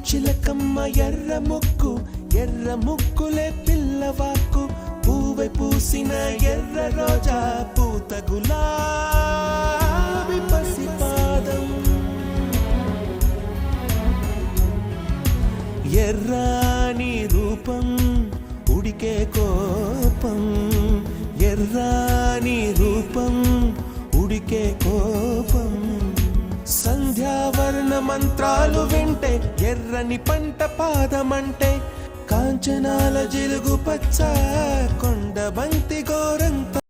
చిలకమ్మ ఎర్ర ముక్కులే పిల్లవాకు పూవై పూసిన ఎర్ర రోజా పూత గులాబీ పసిపాదం ఎర్రాని రూపం ఉడికే కోపం ఎర్రాని రూపం ఉడికే కోపం సంధ్యావర్ణ మంత్రాలు వింటే ఎర్రని పంట పాదమంటే కాంచనాల జిలుగు పచ్చ కొండ బంతి గోరంత